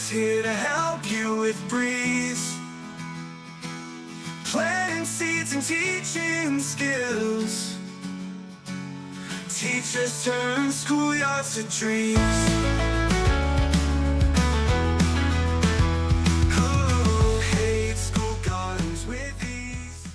here to help you with breeze. Planting seeds and teaching skills. Teachers turn schoolyards to dreams. Who hates school gardens with ease?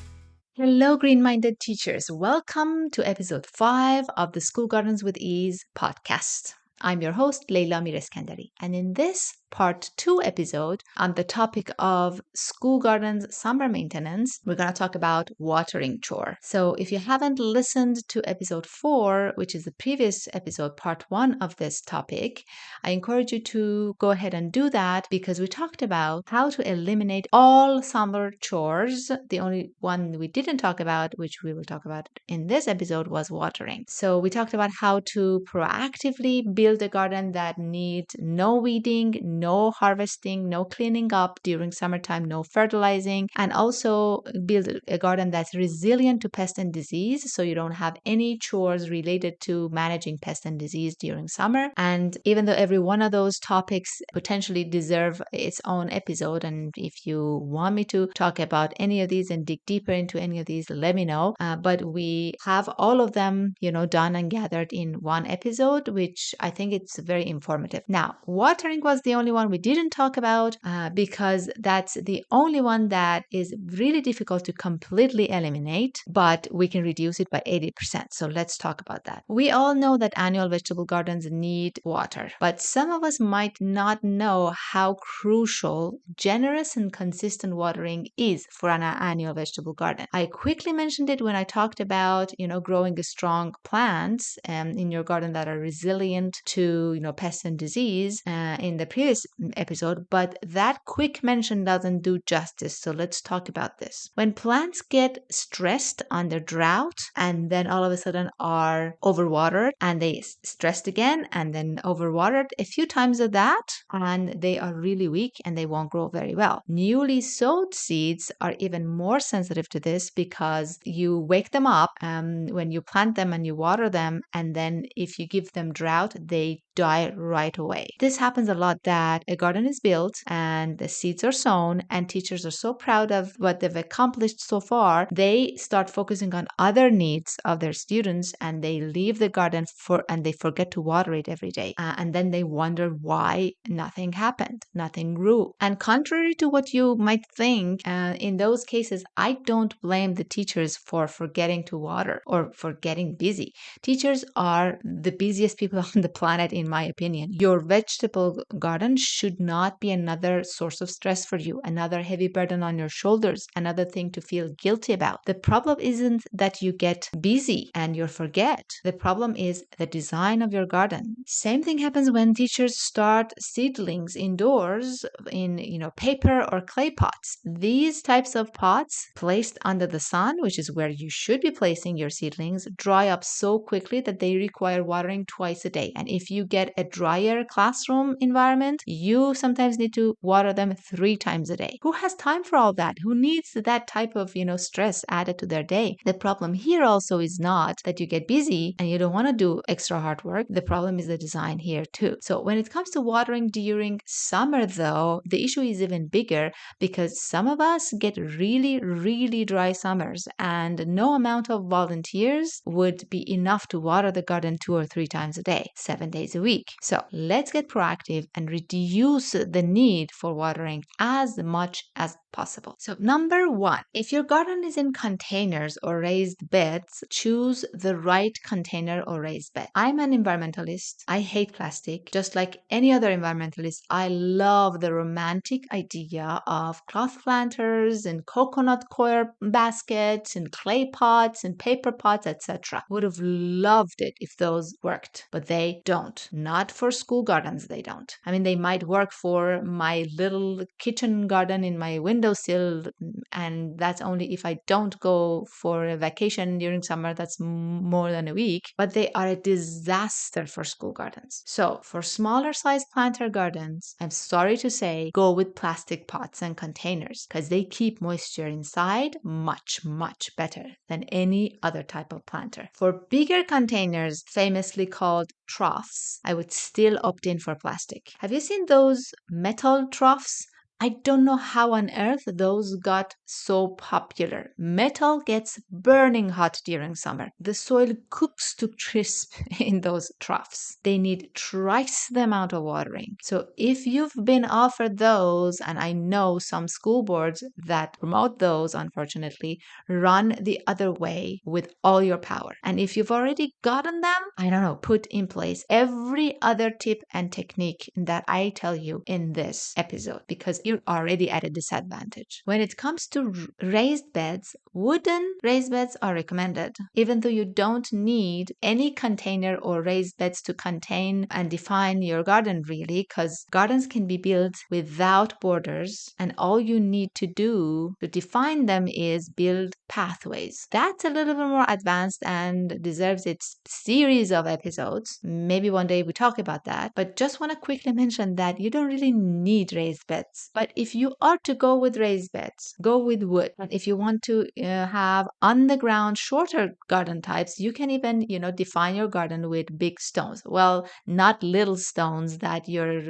Hello, green-minded teachers. Welcome to episode 5 of the School Gardens with Ease podcast. I'm your host, Leila Mireskandari. And in this part 2 episode on the topic of school gardens summer maintenance, we're going to talk about watering chore. So if you haven't listened to episode 4, which is the previous episode, part 1 of this topic, I encourage you to go ahead and do that because we talked about how to eliminate all summer chores. The only one we didn't talk about, which we will talk about in this episode, was watering. So we talked about how to proactively build a garden that needs no weeding, no harvesting, no cleaning up during summertime, no fertilizing, and also build a garden that's resilient to pest and disease so you don't have any chores related to managing pest and disease during summer. And even though every one of those topics potentially deserve its own episode, and if you want me to talk about any of these and dig deeper into any of these, let me know. But we have all of them, done and gathered in one episode, which I think it's very informative. Now, watering was the only one we didn't talk about because that's the only one that is really difficult to completely eliminate, but we can reduce it by 80%. So let's talk about that. We all know that annual vegetable gardens need water, but some of us might not know how crucial generous and consistent watering is for an annual vegetable garden. I quickly mentioned it when I talked about, growing strong plants in your garden that are resilient to, pests and disease in the previous episode, but that quick mention doesn't do justice. So let's talk about this. When plants get stressed under drought and then all of a sudden are overwatered and they stressed again and then overwatered a few times of that, and they are really weak and they won't grow very well. Newly sowed seeds are even more sensitive to this because you wake them up when you plant them and you water them, and then if you give them drought, they die right away. This happens a lot that a garden is built and the seeds are sown and teachers are so proud of what they've accomplished so far, they start focusing on other needs of their students and they leave the garden and they forget to water it every day. And then they wonder why nothing happened, nothing grew. And contrary to what you might think, in those cases, I don't blame the teachers for forgetting to water or for getting busy. Teachers are the busiest people on the planet, in my opinion. Your vegetable garden should not be another source of stress for you, another heavy burden on your shoulders, another thing to feel guilty about. The problem isn't that you get busy and you forget. The problem is the design of your garden. Same thing happens when teachers start seedlings indoors in, paper or clay pots. These types of pots placed under the sun, which is where you should be placing your seedlings, dry up so quickly that they require watering twice a day. And if you get a drier classroom environment, you sometimes need to water them 3 times a day. Who has time for all that? Who needs that type of, stress added to their day? The problem here also is not that you get busy and you don't want to do extra hard work. The problem is the design here too. So when it comes to watering during summer though, the issue is even bigger because some of us get really, really dry summers and no amount of volunteers would be enough to water the garden 2 or 3 times a day, 7 days a week. So let's get proactive and reduce the need for watering as much as possible. So number 1, if your garden is in containers or raised beds, choose the right container or raised bed. I'm an environmentalist. I hate plastic. Just like any other environmentalist, I love the romantic idea of cloth planters and coconut coir baskets and clay pots and paper pots, etc. Would have loved it if those worked, but they don't. Not for school gardens, they don't. I mean, they might work for my little kitchen garden in my windowsill, and that's only if I don't go for a vacation during summer. That's more than a week, but they are a disaster for school gardens. So for smaller size planter gardens, I'm sorry to say, go with plastic pots and containers because they keep moisture inside much, much better than any other type of planter. For bigger containers, famously called troughs, I would still opt in for plastic. Have you seen those metal troughs? I don't know how on earth those got so popular. Metal gets burning hot during summer. The soil cooks to crisp in those troughs. They need twice the amount of watering. So if you've been offered those, and I know some school boards that promote those, unfortunately, run the other way with all your power. And if you've already gotten them, I don't know, put in place every other tip and technique that I tell you in this episode, because you're already at a disadvantage. When it comes to raised beds, wooden raised beds are recommended, even though you don't need any container or raised beds to contain and define your garden, really, because gardens can be built without borders, and all you need to do to define them is build pathways. That's a little bit more advanced and deserves its series of episodes. Maybe one day we talk about that, but just want to quickly mention that you don't really need raised beds. But if you are to go with raised beds, go with wood. If you want to have on the ground shorter garden types, you can even, define your garden with big stones. Well, not little stones that your,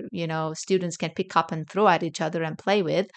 students can pick up and throw at each other and play with.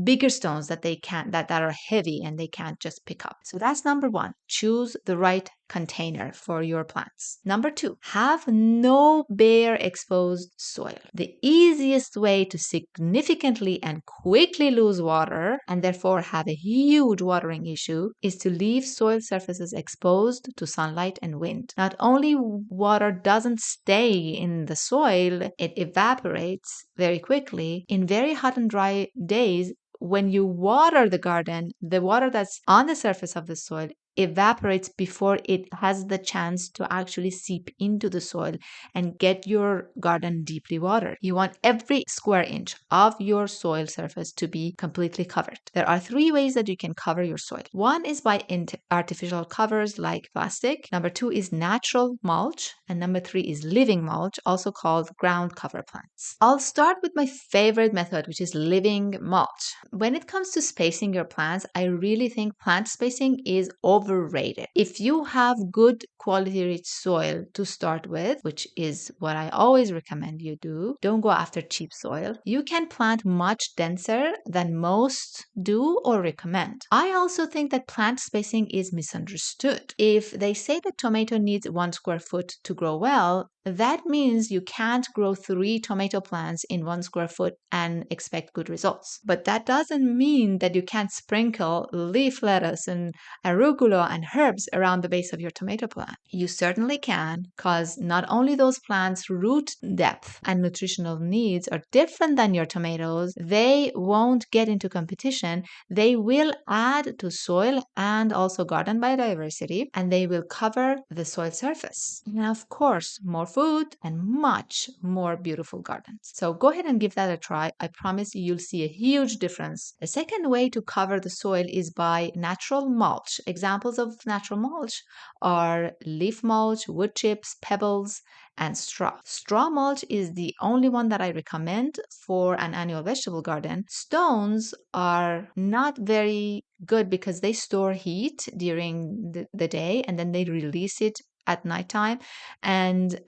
Bigger stones that they can't that are heavy and they can't just pick up. So that's number one. Choose the right container for your plants. Number two, have no bare exposed soil. The easiest way to significantly and quickly lose water and therefore have a huge watering issue is to leave soil surfaces exposed to sunlight and wind. Not only water doesn't stay in the soil, it evaporates very quickly. In very hot and dry days, when you water the garden, the water that's on the surface of the soil evaporates before it has the chance to actually seep into the soil and get your garden deeply watered. You want every square inch of your soil surface to be completely covered. There are three ways that you can cover your soil. One is by artificial covers like plastic. Number two is natural mulch. And number three is living mulch, also called ground cover plants. I'll start with my favorite method, which is living mulch. When it comes to spacing your plants, I really think plant spacing is overrated. If you have good quality rich soil to start with, which is what I always recommend you do, don't go after cheap soil. You can plant much denser than most do or recommend. I also think that plant spacing is misunderstood. If they say that tomato needs 1 square foot to grow well, that means you can't grow 3 tomato plants in 1 square foot and expect good results. But that doesn't mean that you can't sprinkle leaf lettuce and arugula and herbs around the base of your tomato plant. You certainly can, because not only those plants' root depth and nutritional needs are different than your tomatoes, they won't get into competition. They will add to soil and also garden biodiversity, and they will cover the soil surface. And of course, more food and much more beautiful gardens. So go ahead and give that a try. I promise you'll see a huge difference. The second way to cover the soil is by natural mulch. Examples of natural mulch are leaf mulch, wood chips, pebbles, and straw. Straw mulch is the only one that I recommend for an annual vegetable garden. Stones are not very good because they store heat during the day and then they release it at nighttime. And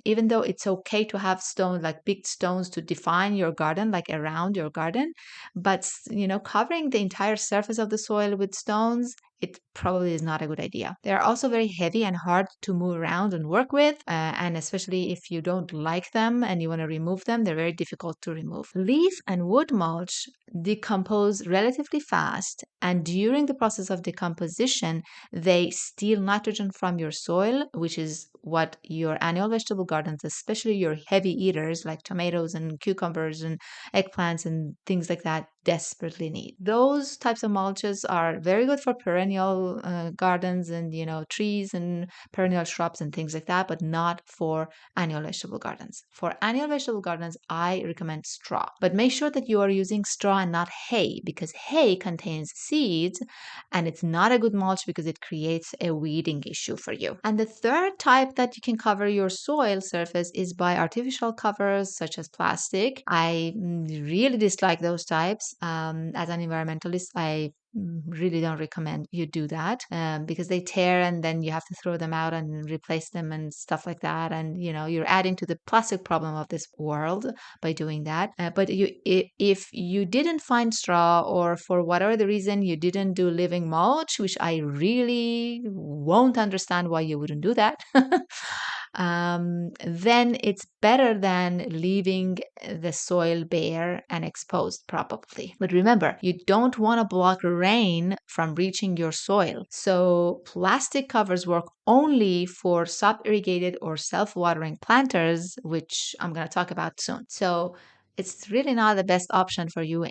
even though it's okay to have stones, like big stones, to define your garden, like around your garden, but covering the entire surface of the soil with stones, it probably is not a good idea. They're also very heavy and hard to move around and work with, and especially if you don't like them and you want to remove them, they're very difficult to remove. Leaf and wood mulch decompose relatively fast, and during the process of decomposition, they steal nitrogen from your soil, which is what your annual vegetable gardens, especially your heavy eaters like tomatoes and cucumbers and eggplants and things like that, desperately need. Those types of mulches are very good for perennial gardens and trees and perennial shrubs and things like that, but not for annual vegetable gardens. For annual vegetable gardens, I recommend straw, but make sure that you are using straw and not hay, because hay contains seeds and it's not a good mulch because it creates a weeding issue for you. And the third type that you can cover your soil surface is by artificial covers such as plastic. I really dislike those types. As an environmentalist, I really don't recommend you do that because they tear and then you have to throw them out and replace them and stuff like that. And you're adding to the plastic problem of this world by doing that. But if you didn't find straw, or for whatever the reason you didn't do living mulch, which I really won't understand why you wouldn't do that, then it's better than leaving the soil bare and exposed, probably. But remember, you don't want to block rain from reaching your soil. So plastic covers work only for sub-irrigated or self-watering planters, which I'm going to talk about soon. So it's really not the best option for you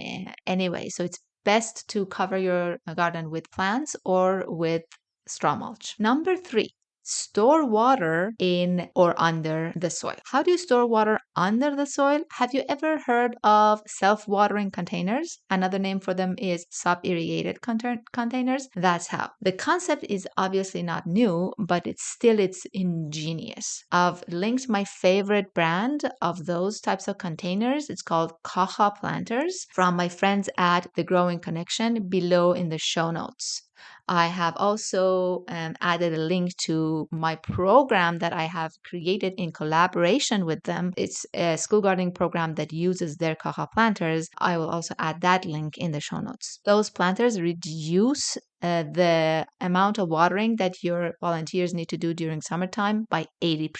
anyway. So it's best to cover your garden with plants or with straw mulch. Number 3, store water in or under the soil. How do you store water under the soil? Have you ever heard of self-watering containers? Another name for them is sub-irrigated containers. That's how. The concept is obviously not new, but it's ingenious. I've linked my favorite brand of those types of containers. It's called Caja Planters, from my friends at The Growing Connection, below in the show notes. I have also added a link to my program that I have created in collaboration with them. It's a school gardening program that uses their Caja planters. I will also add that link in the show notes. Those planters reduce the amount of watering that your volunteers need to do during summertime by 80%.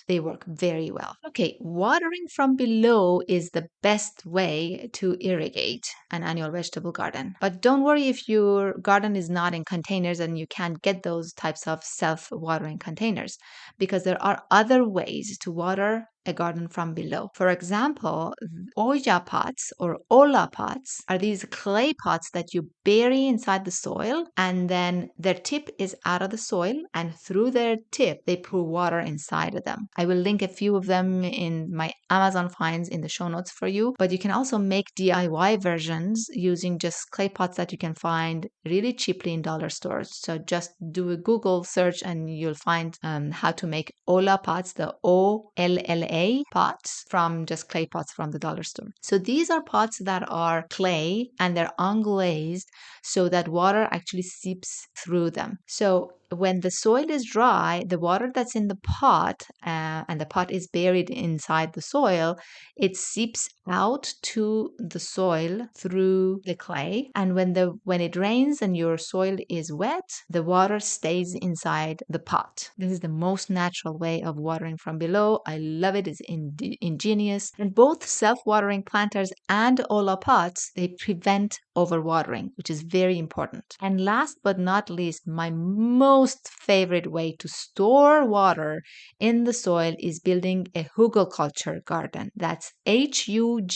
They work very well. Okay, watering from below is the best way to irrigate an annual vegetable garden. But don't worry if your garden is not in containers and you can't get those types of self-watering containers, because there are other ways to water a garden from below. For example, Oya pots or Ola pots are these clay pots that you bury inside the soil, and then their tip is out of the soil, and through their tip they pour water inside of them. I will link a few of them in my Amazon finds in the show notes for you, but you can also make DIY versions using just clay pots that you can find really cheaply in dollar stores. So just do a Google search and you'll find how to make Ola pots, the OLLA pots, from just clay pots from the dollar store. So these are pots that are clay and they're unglazed so that water actually seeps through them. So when the soil is dry, the water that's in the pot, and the pot is buried inside the soil, it seeps out to the soil through the clay. And when it rains and your soil is wet, the water stays inside the pot. This is the most natural way of watering from below. I love it. It's ingenious. And both self-watering planters and Ola pots, they prevent overwatering, which is very important. And last but not least, my most favorite way to store water in the soil is building a Hugelkultur garden. That's Hugelkultur.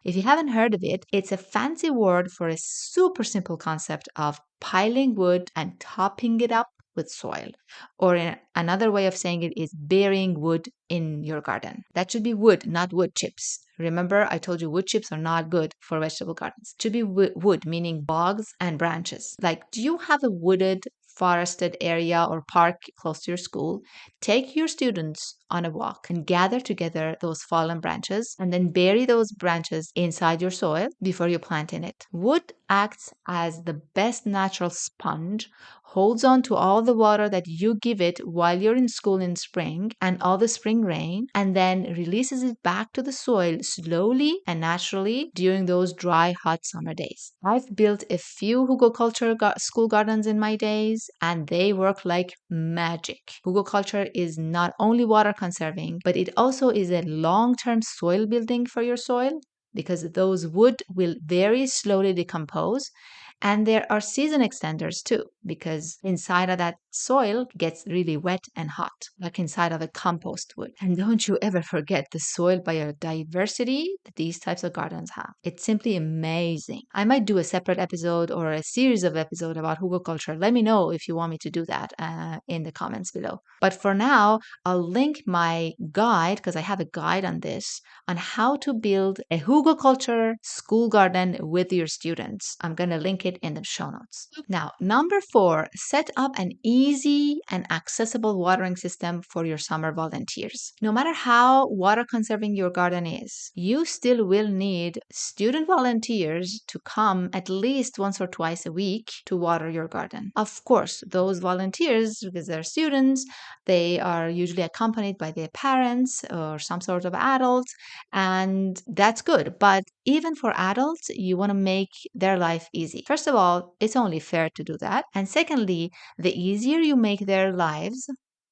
If you haven't heard of it, it's a fancy word for a super simple concept of piling wood and topping it up with soil. Or another way of saying it is burying wood in your garden. That should be wood, not wood chips. Remember, I told you wood chips are not good for vegetable gardens. It should be wood, meaning logs and branches. Like, do you have a wooded, forested area or park close to your school? Take your students on a walk and gather together those fallen branches and then bury those branches inside your soil before you plant in it. Wood acts as the best natural sponge, holds on to all the water that you give it while you're in school in spring and all the spring rain, and then releases it back to the soil slowly and naturally during those dry, hot summer days. I've built a few Hugelkultur school gardens in my days, and they work like magic. Hugelkultur is not only water conserving, but it also is a long-term soil building for your soil, because those wood will very slowly decompose. And there are season extenders too, because inside of that soil gets really wet and hot, like inside of a compost would. And don't you ever forget the soil biodiversity that these types of gardens have. It's simply amazing. I might do a separate episode or a series of episodes about Hugelkultur. Let me know if you want me to do that in the comments below. But for now, I'll link my guide, because I have a guide on this, on how to build a Hugelkultur school garden with your students. I'm going to link it it in the show notes. Now, number 4, set up an easy and accessible watering system for your summer volunteers. No matter how water conserving your garden is, you still will need student volunteers to come at least once or twice a week to water your garden. Of course, those volunteers, because they're students, they are usually accompanied by their parents or some sort of adult, and that's good. But even for adults, you want to make their life easy. First of all, it's only fair to do that. And secondly, the easier you make their lives,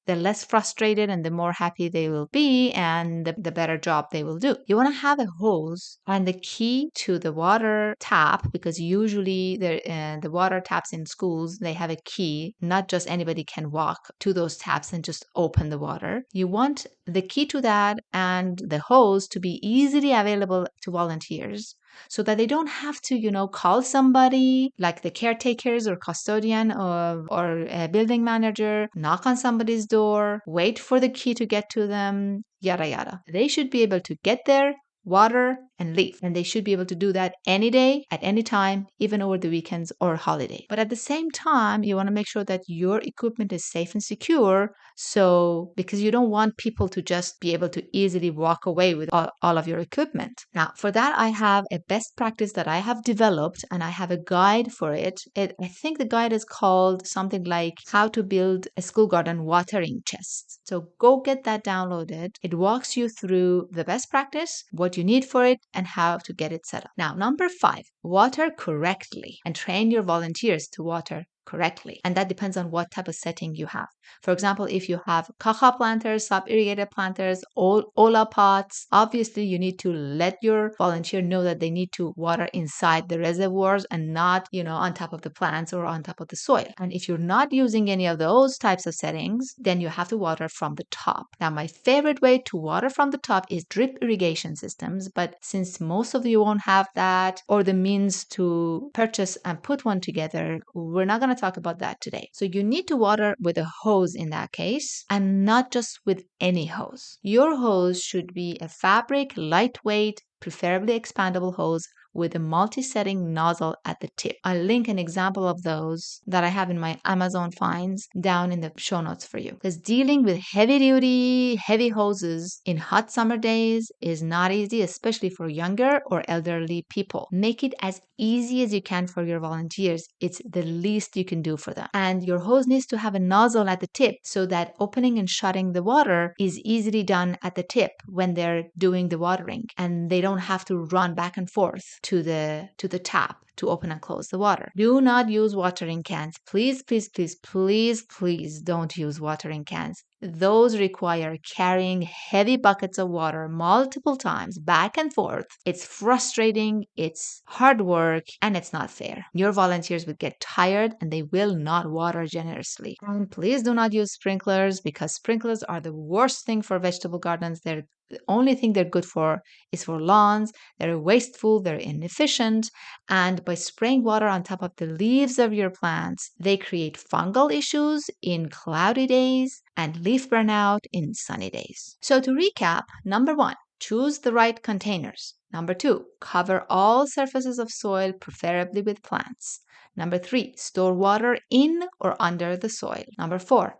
the less frustrated and the more happy they will be, and the better job they will do. You want to have a hose and the key to the water tap, because usually the water taps in schools, they have a key. Not just anybody can walk to those taps and just open the water. You want the key to that and the hose to be easily available to volunteers, so that they don't have to, call somebody like the caretakers or custodian or a building manager, knock on somebody's door, wait for the key to get to them, yada yada. They should be able to get there, water, and leave. And they should be able to do that any day, at any time, even over the weekends or holiday. But at the same time, you want to make sure that your equipment is safe and secure. So, because you don't want people to just be able to easily walk away with all of your equipment. Now, for that, I have a best practice that I have developed, and I have a guide for it. I think the guide is called something like How to Build a School Garden Watering Chest. So go get that downloaded. It walks you through the best practice, what you need for it, and how to get it set up. Now, number 5, water correctly and train your volunteers to water correctly. And that depends on what type of setting you have. For example, if you have Caja Planters, sub-irrigated planters, Ola pots, obviously you need to let your volunteer know that they need to water inside the reservoirs and not, on top of the plants or on top of the soil. And if you're not using any of those types of settings, then you have to water from the top. Now, my favorite way to water from the top is drip irrigation systems, but since most of you won't have that or the means to purchase and put one together, we're not going to talk about that today. So you need to water with a hose in that case, and not just with any hose. Your hose should be a fabric, lightweight, preferably expandable hose with a multi-setting nozzle at the tip. I'll link an example of those that I have in my Amazon finds down in the show notes for you. Because dealing with heavy hoses in hot summer days is not easy, especially for younger or elderly people. Make it as easy as you can for your volunteers. It's the least you can do for them. And your hose needs to have a nozzle at the tip so that opening and shutting the water is easily done at the tip when they're doing the watering, and they don't have to run back and forth to the tap to open and close the water. Do not use watering cans. Please, please, please, please, please don't use watering cans. Those require carrying heavy buckets of water multiple times back and forth. It's frustrating, it's hard work, and it's not fair. Your volunteers will get tired and they will not water generously. And please do not use sprinklers, because sprinklers are the worst thing for vegetable gardens. The only thing they're good for is for lawns. They're wasteful, they're inefficient, and by spraying water on top of the leaves of your plants, they create fungal issues in cloudy days and leaf burnout in sunny days. So to recap, number 1, choose the right containers. Number 2, cover all surfaces of soil, preferably with plants. Number 3, store water in or under the soil. Number 4,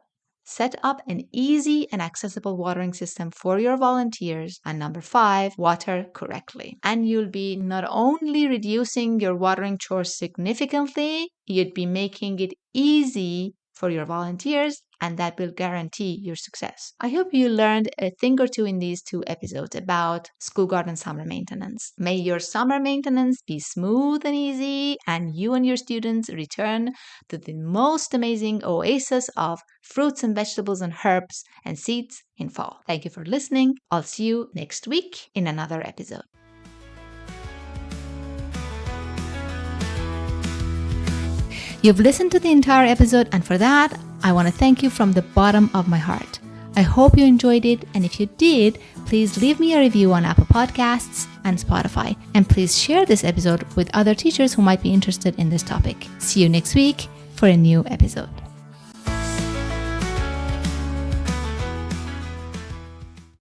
set up an easy and accessible watering system for your volunteers. And number 5, water correctly. And you'll be not only reducing your watering chores significantly, you'd be making it easy for your volunteers, and that will guarantee your success. I hope you learned a thing or two in these 2 episodes about school garden summer maintenance. May your summer maintenance be smooth and easy, and you and your students return to the most amazing oasis of fruits and vegetables and herbs and seeds in fall. Thank you for listening. I'll see you next week in another episode. You've listened to the entire episode, and for that, I want to thank you from the bottom of my heart. I hope you enjoyed it, and if you did, please leave me a review on Apple Podcasts and Spotify. And please share this episode with other teachers who might be interested in this topic. See you next week for a new episode.